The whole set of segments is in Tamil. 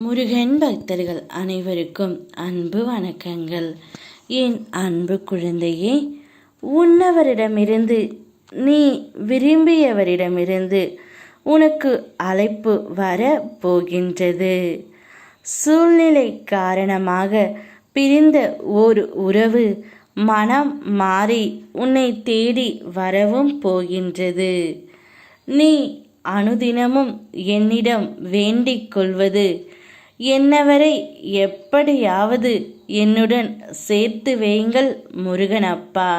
முருகன் பக்தர்கள் அனைவருக்கும் அன்பு வணக்கங்கள். என் அன்பு குழந்தையே, உன்னவரிடமிருந்து நீ விரும்பியவரிடமிருந்து உனக்கு அழைப்பு வர போகின்றது. சூழ்நிலை காரணமாக பிரிந்த ஒரு உறவு மனம் மாறி உன்னை தேடி வரவும் போகின்றது. நீ அனுதினமும் என்னிடம் வேண்டிக் கொள்வது, என்னவரை எப்படியாவது என்னுடன் சேர்த்து வையுங்கள் முருகன் அப்பா,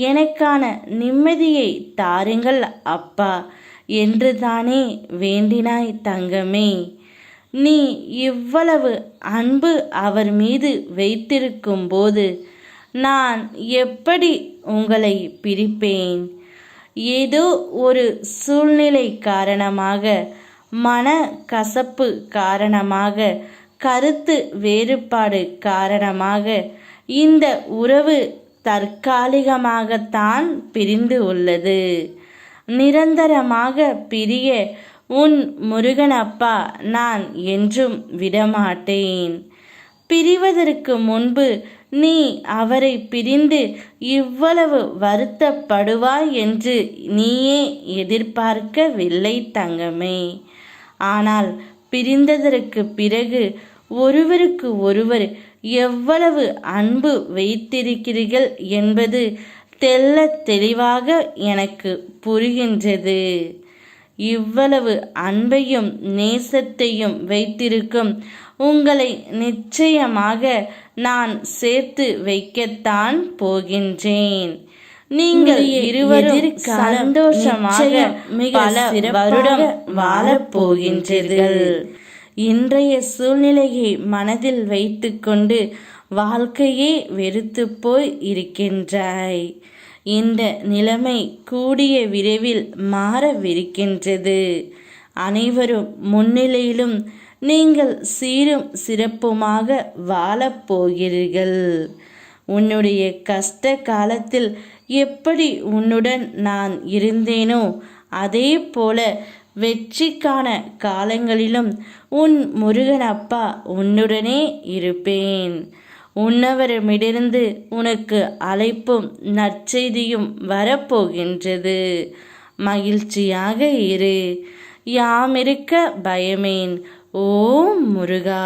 எனக்கான நிம்மதியை தாருங்கள் அப்பா என்று தானே வேண்டினாய் தங்கமே. நீ இவ்வளவு அன்பு அவர் மீது வைத்திருக்கும் போது நான் எப்படி உங்களை பிரிப்பேன்? ஏதோ ஒரு சூழ்நிலை காரணமாக, மன கசப்பு காரணமாக, கருத்து வேறுபாடு காரணமாக இந்த உறவு தற்காலிகமாகத்தான் பிரிந்து உள்ளது. நிரந்தரமாக பிரிய உன் முருகனப்பா நான் என்றும் விடமாட்டேன். பிரிவதற்கு முன்பு நீ அவரை பிரிந்து இவ்வளவு வருத்தப்படுவாய் என்று நீயே எதிர்பார்க்கவில்லை தங்கமே. ஆனால் பிரிந்ததற்கு பிறகு ஒருவருக்கு ஒருவர் எவ்வளவு அன்பு வைத்திருக்கிறீர்கள் என்பது தெள்ள தெளிவாக எனக்கு புரிகின்றது. இவ்வளவு அன்பையும் நேசத்தையும் வைத்திருக்கும் உங்களை நிச்சயமாக நான் சேர்த்து வைக்கத்தான் போகின்றேன். நீங்கள் இருவரும் சந்தோஷமாக பல வருடம் வாழப் போகின்றீர்கள். இன்றைய சூழ்நிலையை மனதில் வைத்துக்கொண்டு வாழ்க்கையே வெறுத்து போய் இருக்கின்றாய். இந்த நிலைமை கூடிய விரைவில் மாறவிருக்கின்றது. அனைவரும் முன்னிலையிலும் நீங்கள் சீரும் சிறப்புமாக வாழப்போகிறீர்கள். உன்னுடைய கஷ்ட காலத்தில் எப்படி உன்னுடன் நான் இருந்தேனோ அதே போல வெற்றிக்கான காலங்களிலும் உன் முருகனப்பா உன்னுடனே இருப்பேன். உன்னவரிடமிருந்து உனக்கு அழைப்பும் நற்செய்தியும் வரப்போகின்றது. மகிழ்ச்சியாக இரு. யாமிருக்க பயமேன். ஓம் முருகா.